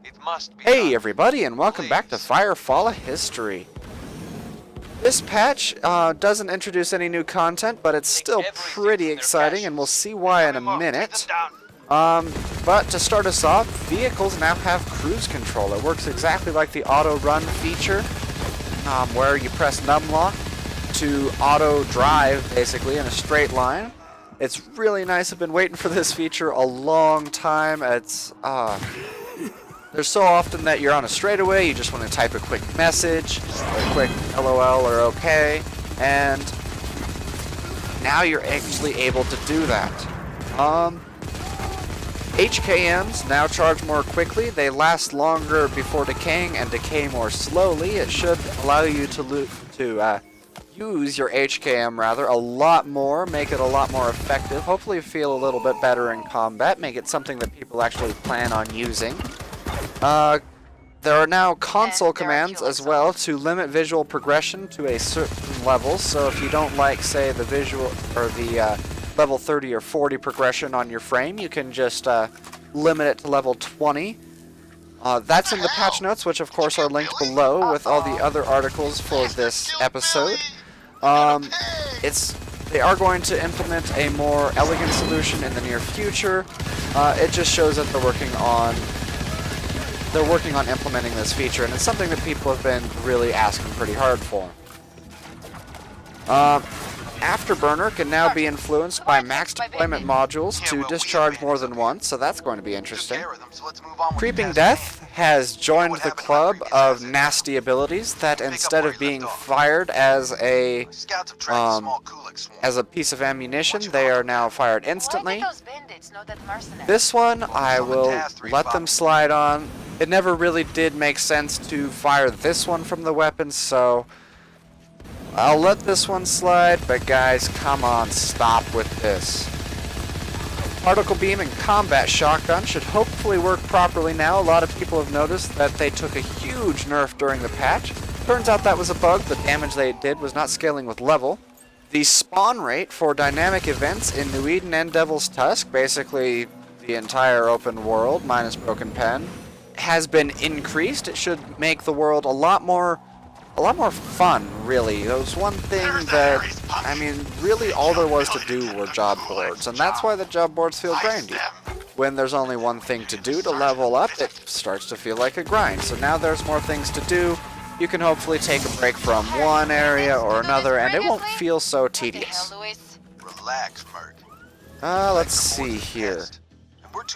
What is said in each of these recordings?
It must be Hey done. everybody, and welcome back to Firefall History. This patch doesn't introduce any new content, but it's still pretty exciting, and we'll see why in a minute. But to start us off, vehicles now have cruise control. It works exactly like the auto run feature, where you press numlock to auto drive basically in a straight line. It's really nice. I've been waiting for this feature a long time. There's so often that you're on a straightaway, you just want to type a quick message, or a quick LOL or OK, and now you're actually able to do that. HKMs now charge more quickly, they last longer before decaying and decay more slowly. It should allow you to use your HKM a lot more, make it a lot more effective, hopefully feel a little bit better in combat, make it something that people actually plan on using. There are now console commands as well to limit visual progression to a certain level, so if you don't like, say, the visual or the level 30 or 40 progression on your frame, you can just limit it to level 20. That's in the patch notes, which of course are linked below with all the other articles for this episode. They are going to implement a more elegant solution in the near future. It just shows that they're working on implementing this feature, and it's something that people have been really asking pretty hard for. Afterburner can now be influenced by max deployment modules to discharge more than once, so that's going to be interesting. Creeping Death has joined the club of nasty abilities that instead of being fired as a piece of ammunition, they are now fired instantly. This one I will let them slide on. It never really did make sense to fire this one from the weapon, so I'll let this one slide, but guys, come on, stop with this. Particle Beam and Combat Shotgun should hopefully work properly now. A lot of people have noticed that they took a huge nerf during the patch. Turns out that was a bug. The damage they did was not scaling with level. The spawn rate for dynamic events in New Eden and Devil's Tusk, basically the entire open world minus Broken Pen, has been increased. It should make the world a lot more fun, really. There was one thing that, I mean, really all there was to do were job boards, and that's why the job boards feel grindy. When there's only one thing to do to level up, it starts to feel like a grind. So now there's more things to do. You can hopefully take a break from one area or another, and it won't feel so tedious. Relax, Merc. Let's see here.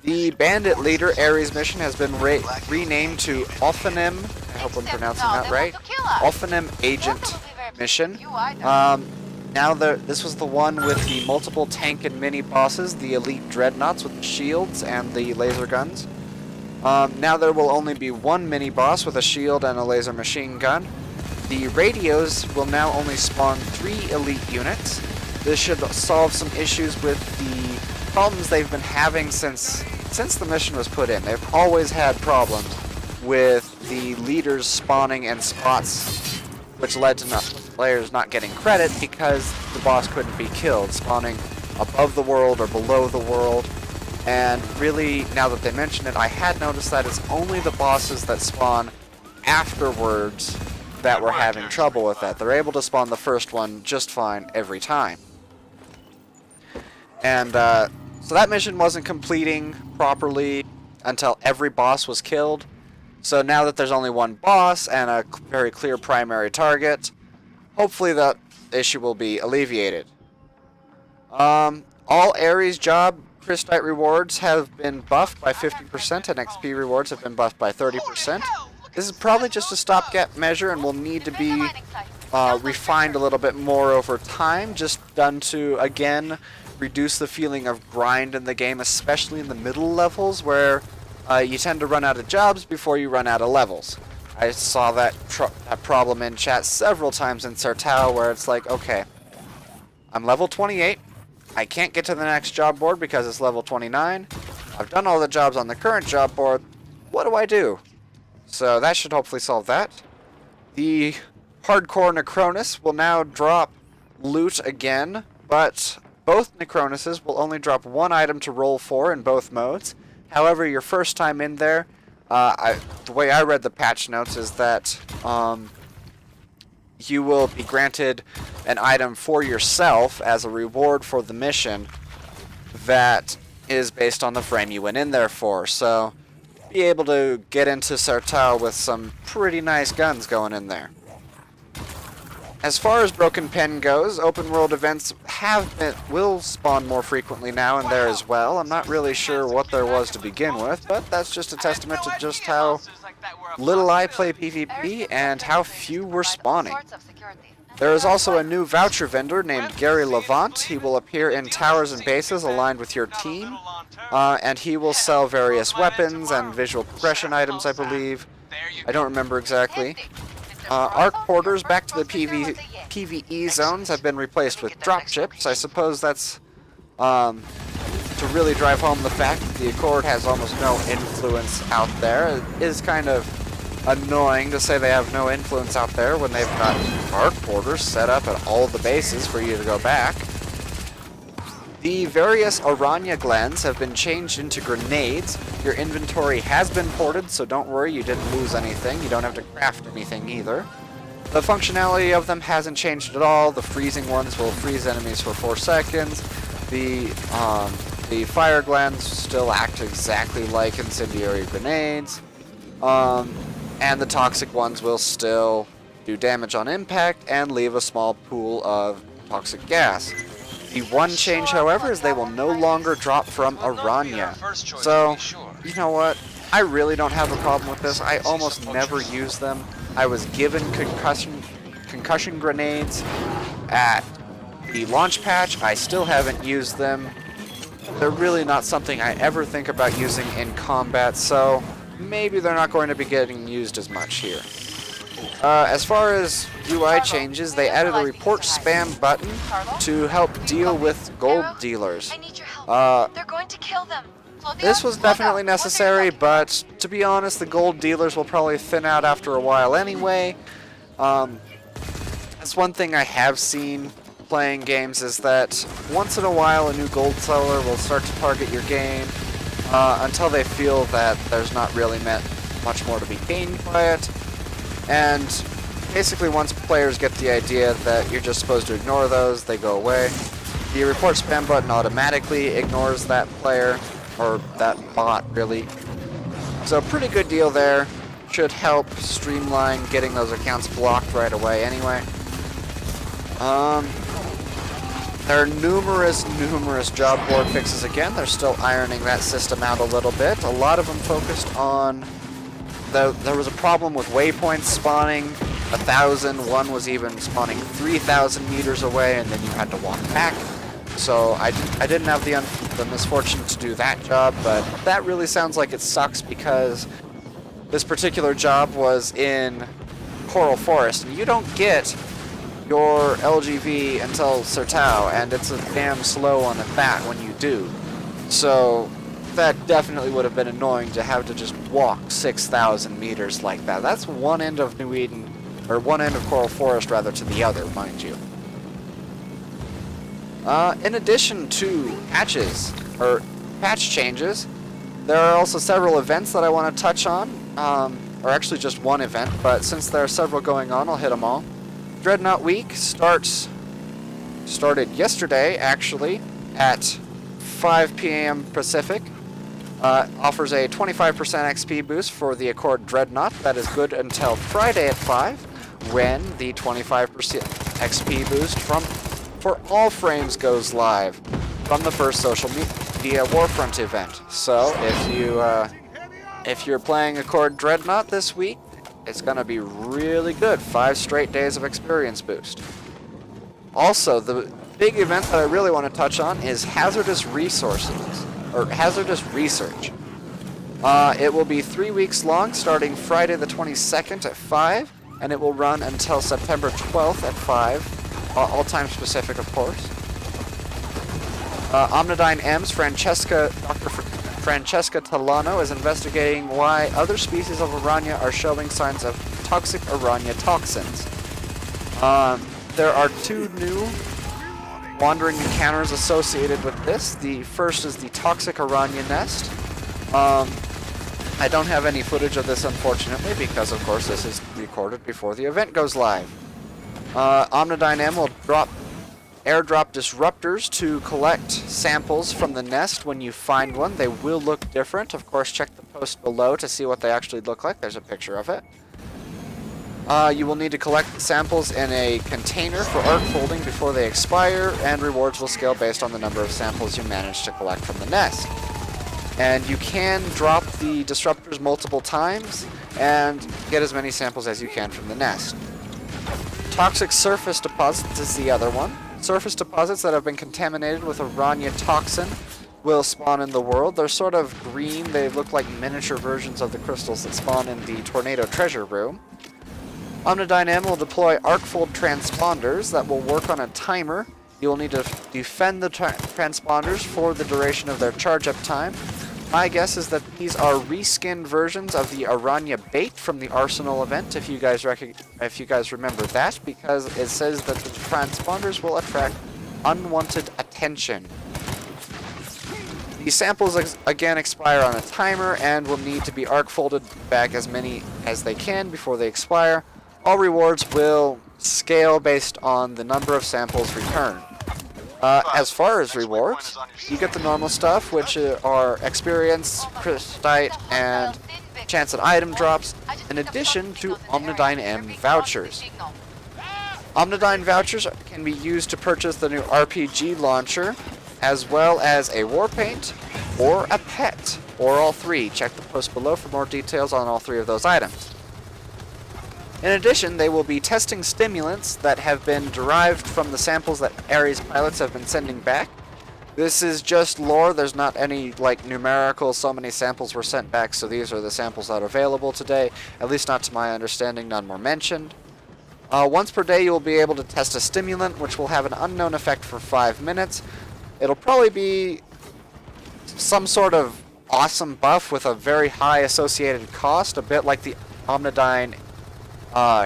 The Bandit Leader Ares mission has been renamed to Ophanim, I hope I'm pronouncing that right, Ophanim Agent mission. This was the one with the multiple tank and mini bosses, the elite dreadnoughts with the shields and the laser guns. Now there will only be one mini boss with a shield and a laser machine gun. The radios will now only spawn 3 elite units. This should solve some issues with the problems they've been having since the mission was put in. They've always had problems with the leaders spawning in spots, which led to players not getting credit because the boss couldn't be killed, spawning above the world or below the world. And really, now that they mention it, I had noticed that it's only the bosses that spawn afterwards that were having trouble with that. They're able to spawn the first one just fine every time. And so that mission wasn't completing properly until every boss was killed. So now that there's only one boss and a very clear primary target, hopefully that issue will be alleviated. All Ares job Crystite rewards have been buffed by 50% and XP rewards have been buffed by 30%. This is probably just a stopgap measure and will need to be refined a little bit more over time, just done to, again, reduce the feeling of grind in the game, especially in the middle levels where you tend to run out of jobs before you run out of levels. I saw that problem in chat several times in Sartao where it's like, okay, I'm level 28, I can't get to the next job board because it's level 29, I've done all the jobs on the current job board, what do I do? So that should hopefully solve that. The Hardcore Necronus will now drop loot again, but both Necronuses will only drop one item to roll for in both modes. However, your first time in there, The way I read the patch notes is that you will be granted an item for yourself as a reward for the mission that is based on the frame you went in there for. So, be able to get into Sertao with some pretty nice guns going in there. As far as Broken Pen goes, open world events will spawn more frequently now and there as well. I'm not really sure what there was to begin with, but that's just a testament to just how little I play PvP and how few were spawning. There is also a new voucher vendor named Gary Levant. He will appear in towers and bases aligned with your team, and he will sell various weapons and visual progression items, I believe. I don't remember exactly. Arc porters back to the PvE zones have been replaced with dropships. I suppose that's to really drive home the fact that the Accord has almost no influence out there. It is kind of annoying to say they have no influence out there when they've got arc porters set up at all the bases for you to go back. The various Aranya glens have been changed into grenades. Your inventory has been ported, so don't worry, you didn't lose anything. You don't have to craft anything either. The functionality of them hasn't changed at all. The freezing ones will freeze enemies for 4 seconds. The fire glens still act exactly like incendiary grenades. And the toxic ones will still do damage on impact and leave a small pool of toxic gas. The one change, however, is they will no longer drop from Aranya. So, you know what? I really don't have a problem with this. I almost never use them. I was given concussion grenades at the launch patch. I still haven't used them. They're really not something I ever think about using in combat, so maybe they're not going to be getting used as much here. As far as UI changes, they added a report spam button to help deal with gold dealers. This was definitely necessary, but to be honest, the gold dealers will probably thin out after a while anyway. That's one thing I have seen playing games, is that once in a while a new gold seller will start to target your game until they feel that there's not really much more to be gained by it. And basically once players get the idea that you're just supposed to ignore those, they go away. The report spam button automatically ignores that player, or that bot really. So pretty good deal there. Should help streamline getting those accounts blocked right away anyway. There are numerous job board fixes again. They're still ironing that system out a little bit. A lot of them focused on there was a problem with waypoints spawning 1,000. One was even spawning 3,000 meters away, and then you had to walk back. So I didn't have the misfortune to do that job, but that really sounds like it sucks because this particular job was in Coral Forest, and you don't get your LGV until Sertao, and it's a damn slow one at that when you do. So that definitely would have been annoying to have to just walk 6,000 meters like that. That's one end of New Eden, or one end of Coral Forest rather, to the other, mind you. In addition to patch changes, there are also several events that I want to touch on, or actually just one event, but since there are several going on, I'll hit them all. Dreadnought Week started yesterday, actually, at 5 p.m. Pacific. Offers a 25% XP boost for the Accord Dreadnought. That is good until Friday at 5, when the 25% XP boost for all frames goes live from the first social media Warfront event. So if you're playing Accord Dreadnought this week, it's going to be really good. 5 straight days of experience boost. Also, the big event that I really want to touch on is Hazardous Resources, or Hazardous Research. It will be 3 weeks long, starting Friday the 22nd at 5, and it will run until September 12th at 5, all time specific, of course. Omnidyne M's Dr. Francesca Talano is investigating why other species of Aranya are showing signs of toxic Aranya toxins. There are 2 new wandering encounters associated with this. The first is the toxic Aranya nest. I don't have any footage of this, unfortunately, because, of course, this is recorded before the event goes live. Omnidyne M will airdrop disruptors to collect samples from the nest when you find one. They will look different. Of course, check the post below to see what they actually look like. There's a picture of it. You will need to collect the samples in a container for arc folding before they expire, and rewards will scale based on the number of samples you manage to collect from the nest. And you can drop the disruptors multiple times and get as many samples as you can from the nest. Toxic surface deposits is the other one. Surface deposits that have been contaminated with Aranya toxin will spawn in the world. They're sort of green. They look like miniature versions of the crystals that spawn in the Tornado Treasure Room. Omnidyne M will deploy arcfold transponders that will work on a timer. You will need to defend the transponders for the duration of their charge-up time. My guess is that these are reskinned versions of the Aranya bait from the Arsenal event, if you guys remember that, because it says that the transponders will attract unwanted attention. These samples again expire on a timer and will need to be arc folded back as many as they can before they expire. All rewards will scale based on the number of samples returned. As far as rewards, you get the normal stuff, which are experience, crystite, and chance at item drops, in addition to Omnidyne M vouchers. Omnidyne vouchers can be used to purchase the new RPG launcher, as well as a war paint, or a pet, or all three. Check the post below for more details on all three of those items. In addition, they will be testing stimulants that have been derived from the samples that Ares pilots have been sending back. This is just lore. There's not any, like, numerical, so many samples were sent back, so these are the samples that are available today. At least not to my understanding, none were mentioned. Once per day, you will be able to test a stimulant, which will have an unknown effect for 5 minutes. It'll probably be some sort of awesome buff with a very high associated cost, a bit like the Omnidyne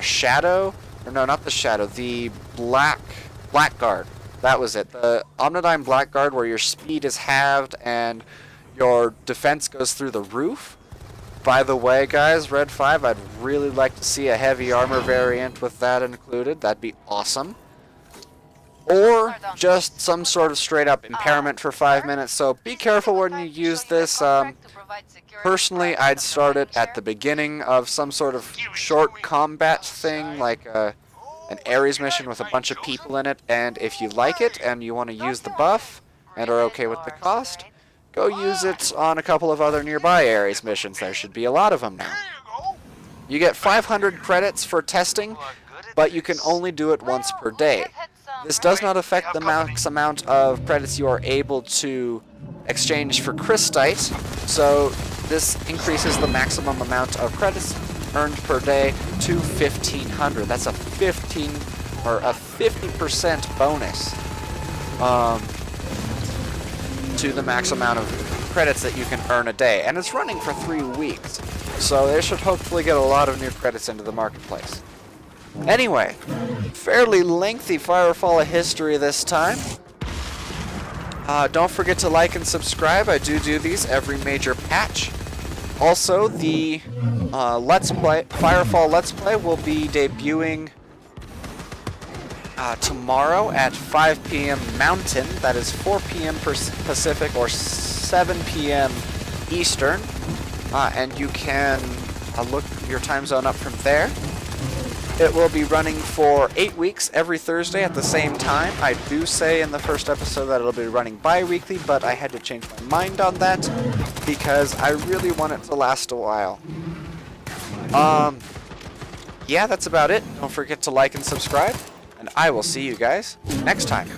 Shadow, or no, not the Shadow, the Blackguard. That was it. The Omnidyne Blackguard, where your speed is halved and your defense goes through the roof. By the way, guys, Red 5, I'd really like to see a heavy armor variant with that included. That'd be awesome. Or just some sort of straight up impairment for 5 minutes, so be careful when you use this. Personally, I'd start it at the beginning of some sort of short combat thing, like an Ares mission with a bunch of people in it, and if you like it and you want to use the buff and are okay with the cost, go use it on a couple of other nearby Ares missions. There should be a lot of them now. You get 500 credits for testing, but you can only do it once per day. This does not affect the max amount of credits you are able to exchange for crystite, so this increases the maximum amount of credits earned per day to 1,500. That's a 50% bonus to the max amount of credits that you can earn a day, and it's running for 3 weeks, so they should hopefully get a lot of new credits into the marketplace. Anyway, fairly lengthy Firefall history this time. Don't forget to like and subscribe. I do these every major patch. Also, the Firefall Let's Play will be debuting tomorrow at 5 p.m. Mountain. That is 4 p.m. Pacific or 7 p.m. Eastern. And you can look your time zone up from there. It will be running for 8 weeks every Thursday at the same time. I do say in the first episode that it'll be running bi-weekly, but I had to change my mind on that because I really want it to last a while. Yeah, that's about it. Don't forget to like and subscribe, and I will see you guys next time.